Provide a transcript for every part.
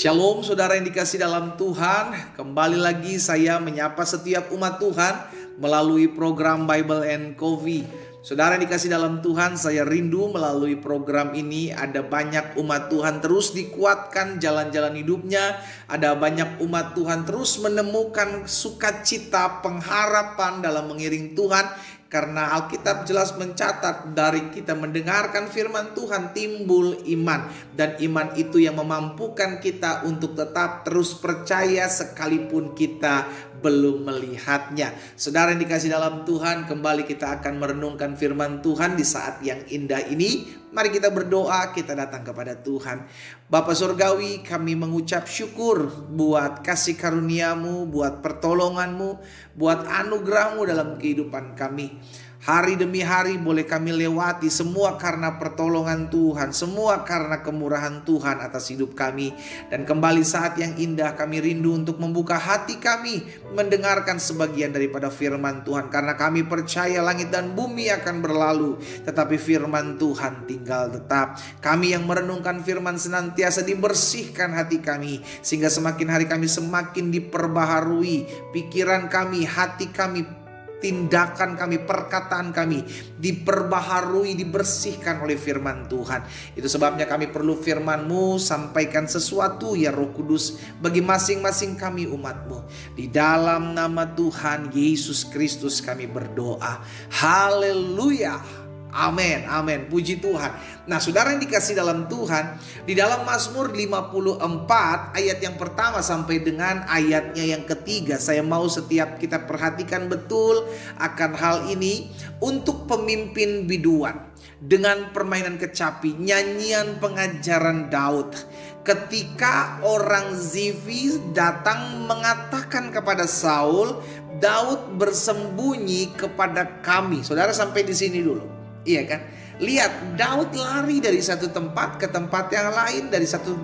Shalom saudara yang dikasih dalam Tuhan. Kembali lagi saya menyapa setiap umat Tuhan melalui program Bible and Coffee. Saudara yang dikasih dalam Tuhan, saya rindu melalui program ini ada banyak umat Tuhan terus dikuatkan jalan-jalan hidupnya. Ada banyak umat Tuhan terus menemukan sukacita, pengharapan dalam mengiring Tuhan. Karena Alkitab jelas mencatat dari kita mendengarkan firman Tuhan timbul iman. Dan iman itu yang memampukan kita untuk tetap terus percaya sekalipun kita belum melihatnya. Saudara yang dikasih dalam Tuhan, kembali kita akan merenungkan firman Tuhan di saat yang indah ini. Mari kita berdoa, kita datang kepada Tuhan. Bapa Surgawi, kami mengucap syukur buat kasih karunia-Mu, buat pertolongan-Mu, buat anugerah-Mu dalam kehidupan kami. Hari demi hari boleh kami lewati, semua karena pertolongan Tuhan, semua karena kemurahan Tuhan atas hidup kami. Dan kembali saat yang indah, kami rindu untuk membuka hati kami, mendengarkan sebagian daripada firman Tuhan. Karena kami percaya langit dan bumi akan berlalu, tetapi firman Tuhan tinggal tetap. Kami yang merenungkan firman senantiasa dibersihkan hati kami, sehingga semakin hari kami semakin diperbaharui. Pikiran kami, hati kami, tindakan kami, perkataan kami diperbaharui, dibersihkan oleh firman Tuhan. Itu sebabnya kami perlu firman-Mu, sampaikan sesuatu ya Roh Kudus bagi masing-masing kami umat-Mu. Di dalam nama Tuhan Yesus Kristus kami berdoa. Haleluya. Amin, amin, puji Tuhan. Nah saudara yang dikasih dalam Tuhan, di dalam Mazmur 54 ayat yang pertama sampai dengan ayatnya yang ketiga, saya mau setiap kita perhatikan betul akan hal ini. Untuk pemimpin biduan dengan permainan kecapi, nyanyian pengajaran Daud. Ketika orang Zifi datang mengatakan kepada Saul, Daud bersembunyi kepada kami. Saudara sampai di sini dulu. Iya kan? Lihat, Daud lari dari satu tempat ke tempat yang lain, dari satu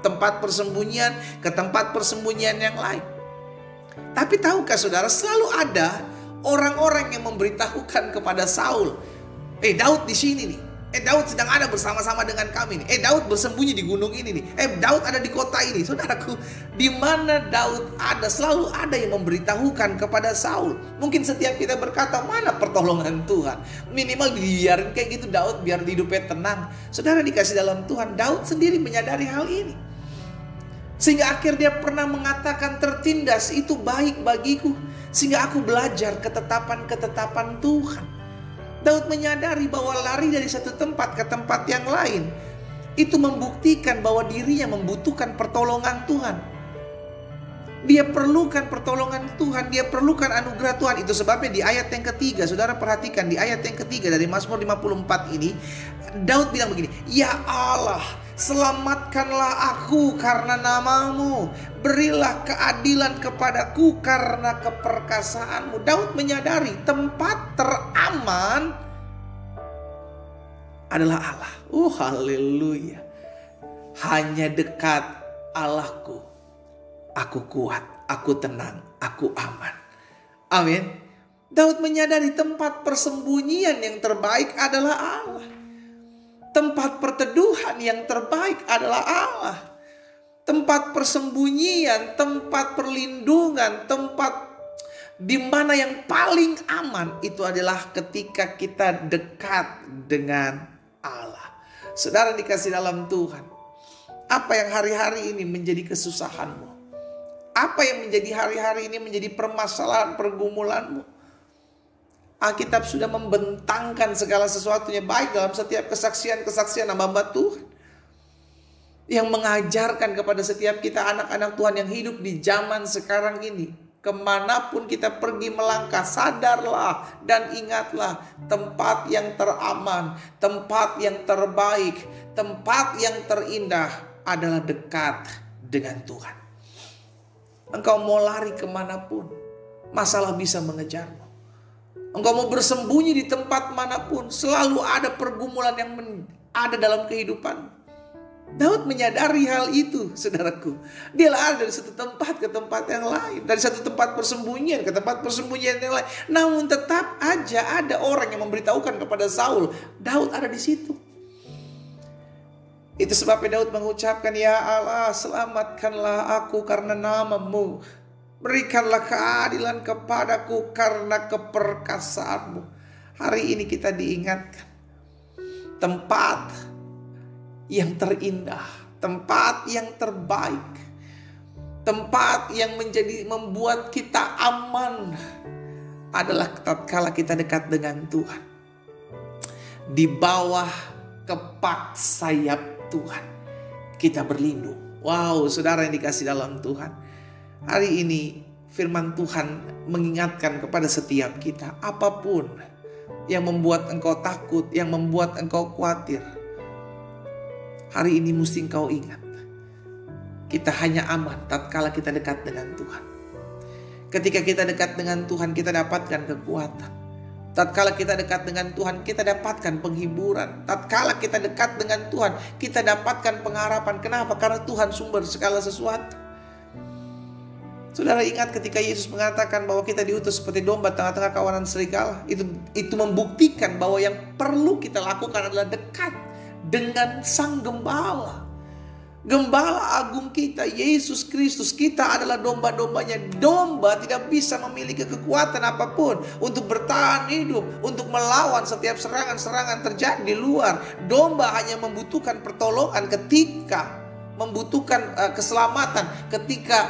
tempat persembunyian ke tempat persembunyian yang lain. Tapi tahukah saudara, selalu ada orang-orang yang memberitahukan kepada Saul, Daud di sini nih. Daud sedang ada bersama-sama dengan kami nih. Daud bersembunyi di gunung ini nih. Daud ada di kota ini. Saudaraku, di mana Daud ada, selalu ada yang memberitahukan kepada Saul. Mungkin setiap kita berkata, mana pertolongan Tuhan? Minimal dibiarin kayak gitu Daud, biar hidupnya tenang. Saudara dikasih dalam Tuhan, Daud sendiri menyadari hal ini. Sehingga akhir dia pernah mengatakan, tertindas itu baik bagiku, sehingga aku belajar ketetapan-ketetapan Tuhan. Daud menyadari bahwa lari dari satu tempat ke tempat yang lain itu membuktikan bahwa dirinya membutuhkan pertolongan Tuhan. Dia perlukan pertolongan Tuhan, dia perlukan anugerah Tuhan. Itu sebabnya di ayat yang ketiga, saudara perhatikan di ayat yang ketiga dari Mazmur 54 ini, Daud bilang begini, ya Allah, selamatkanlah aku karena nama-Mu, berilah keadilan kepadaku karena keperkasaanmu. Daud menyadari tempat teraman adalah Allah. Haleluya. Hanya dekat Allahku, aku kuat, aku tenang, aku aman. Amin. Daud menyadari tempat persembunyian yang terbaik adalah Allah. Tempat perteduhan yang terbaik adalah Allah. Tempat persembunyian, tempat perlindungan, tempat di mana yang paling aman itu adalah ketika kita dekat dengan Allah. Saudara dikasih dalam Tuhan, apa yang hari-hari ini menjadi kesusahanmu? Apa yang menjadi hari-hari ini menjadi permasalahan, pergumulanmu? Alkitab sudah membentangkan segala sesuatunya baik dalam setiap kesaksian-kesaksian hamba Tuhan. Yang mengajarkan kepada setiap kita anak-anak Tuhan yang hidup di zaman sekarang ini. Kemanapun kita pergi melangkah, sadarlah dan ingatlah tempat yang teraman, tempat yang terbaik, tempat yang terindah adalah dekat dengan Tuhan. Engkau mau lari kemanapun, masalah bisa mengejarmu. Engkau mau bersembunyi di tempat manapun, selalu ada pergumulan yang ada dalam kehidupan. Daud menyadari hal itu, saudaraku. Dia lari dari satu tempat ke tempat yang lain, dari satu tempat persembunyian ke tempat persembunyian yang lain. Namun tetap aja ada orang yang memberitahukan kepada Saul, Daud ada di situ. Itu sebabnya Daud mengucapkan, ya Allah, selamatkanlah aku karena nama-Mu. Berikanlah keadilan kepadaku karena keperkasaanmu. Hari ini kita diingatkan tempat yang terindah, tempat yang terbaik, tempat yang membuat kita aman adalah tatkala kita dekat dengan Tuhan. Di bawah kepak sayap Tuhan kita berlindung. Wow, saudara yang dikasih dalam Tuhan, hari ini firman Tuhan mengingatkan kepada setiap kita, apapun yang membuat engkau takut, yang membuat engkau khawatir, hari ini mesti engkau ingat, kita hanya aman tatkala kita dekat dengan Tuhan. Ketika kita dekat dengan Tuhan, kita dapatkan kekuatan. Tatkala kita dekat dengan Tuhan, kita dapatkan penghiburan. Tatkala kita dekat dengan Tuhan, kita dapatkan pengharapan. Kenapa? Karena Tuhan sumber segala sesuatu. Saudara ingat ketika Yesus mengatakan bahwa kita diutus seperti domba tengah-tengah kawanan serigala. Itu membuktikan bahwa yang perlu kita lakukan adalah dekat dengan Sang Gembala. Gembala agung kita, Yesus Kristus. Kita adalah domba-dombanya. Domba tidak bisa memiliki kekuatan apapun untuk bertahan hidup, untuk melawan setiap serangan-serangan terjadi di luar. Domba hanya membutuhkan pertolongan ketika membutuhkan keselamatan, ketika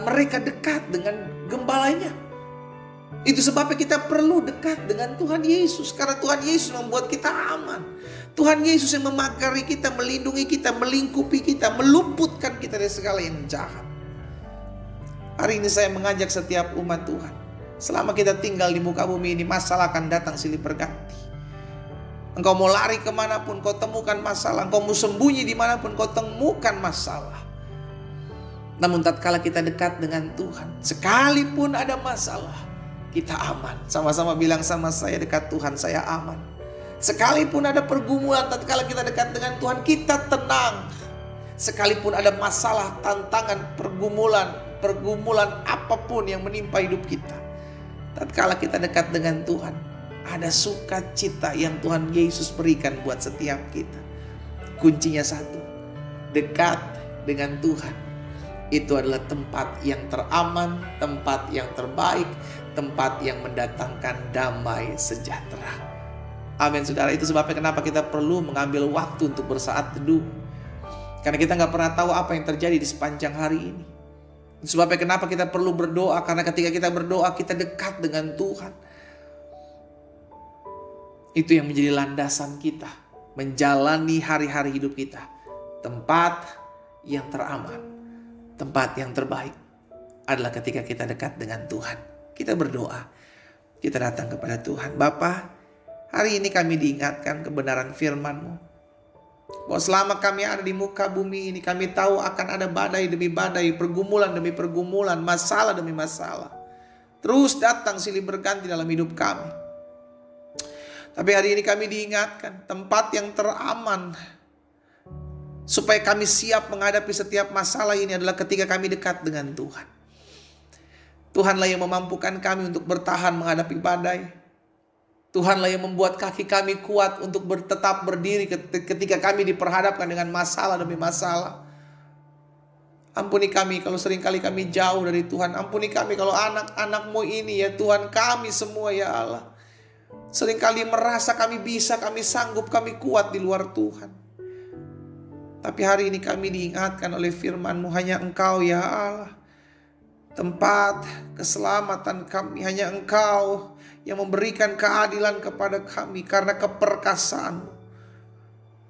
mereka dekat dengan gembalanya. Itu sebabnya kita perlu dekat dengan Tuhan Yesus, karena Tuhan Yesus membuat kita aman. Tuhan Yesus yang memagari kita, melindungi kita, melingkupi kita, meluputkan kita dari segala yang jahat. Hari ini saya mengajak setiap umat Tuhan, selama kita tinggal di muka bumi ini, masalah akan datang silih berganti. Engkau mau lari kemanapun kau temukan masalah, engkau mau sembunyi dimanapun kau temukan masalah. Namun tatkala kita dekat dengan Tuhan, sekalipun ada masalah, kita aman. Sama-sama bilang sama saya, dekat Tuhan saya aman. Sekalipun ada pergumulan, tatkala kita dekat dengan Tuhan, kita tenang. Sekalipun ada masalah, tantangan, pergumulan apapun yang menimpa hidup kita, tatkala kita dekat dengan Tuhan, ada sukacita yang Tuhan Yesus berikan buat setiap kita. Kuncinya satu, dekat dengan Tuhan. Itu adalah tempat yang teraman, tempat yang terbaik, tempat yang mendatangkan damai sejahtera. Amin, saudara. Itu sebabnya kenapa kita perlu mengambil waktu untuk bersaat teduh. Karena kita gak pernah tahu apa yang terjadi di sepanjang hari ini. Itu sebabnya kenapa kita perlu berdoa. Karena ketika kita berdoa, kita dekat dengan Tuhan. Itu yang menjadi landasan kita menjalani hari-hari hidup kita. Tempat yang teraman, tempat yang terbaik adalah ketika kita dekat dengan Tuhan. Kita berdoa, kita datang kepada Tuhan. Bapa, hari ini kami diingatkan kebenaran firman-Mu, bahwa selama kami ada di muka bumi ini, kami tahu akan ada badai demi badai, pergumulan demi pergumulan, masalah demi masalah, terus datang silih berganti dalam hidup kami. Tapi hari ini kami diingatkan tempat yang teraman supaya kami siap menghadapi setiap masalah ini adalah ketika kami dekat dengan Tuhan. Tuhanlah yang memampukan kami untuk bertahan menghadapi badai. Tuhanlah yang membuat kaki kami kuat untuk tetap berdiri ketika kami diperhadapkan dengan masalah demi masalah. Ampuni kami kalau seringkali kami jauh dari Tuhan. Ampuni kami kalau anak-anak-Mu ini ya Tuhan, kami semua ya Allah, seringkali merasa kami bisa, kami sanggup, kami kuat di luar Tuhan. Tapi hari ini kami diingatkan oleh firman-Mu, hanya Engkau ya Allah tempat keselamatan kami, hanya Engkau yang memberikan keadilan kepada kami karena keperkasaan-Mu.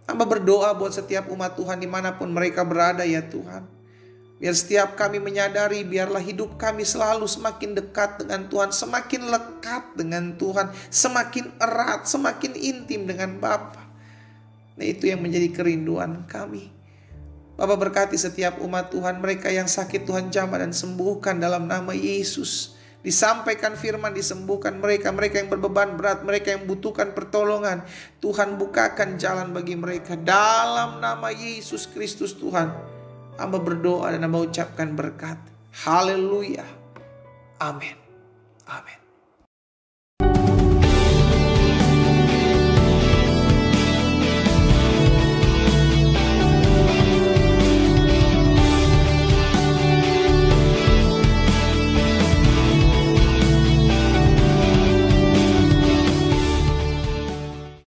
Hamba berdoa buat setiap umat Tuhan dimanapun mereka berada ya Tuhan. Biar setiap kami menyadari, biarlah hidup kami selalu semakin dekat dengan Tuhan, semakin lekat dengan Tuhan, semakin erat, semakin intim dengan Bapa. Nah, itu yang menjadi kerinduan kami. Bapa, berkati setiap umat Tuhan, mereka yang sakit Tuhan jamah dan sembuhkan dalam nama Yesus. Disampaikan firman, disembuhkan mereka yang berbeban berat, mereka yang butuhkan pertolongan. Tuhan bukakan jalan bagi mereka dalam nama Yesus Kristus Tuhan. Hamba berdoa dan hamba ucapkan berkat. Haleluya. Amin. Amin.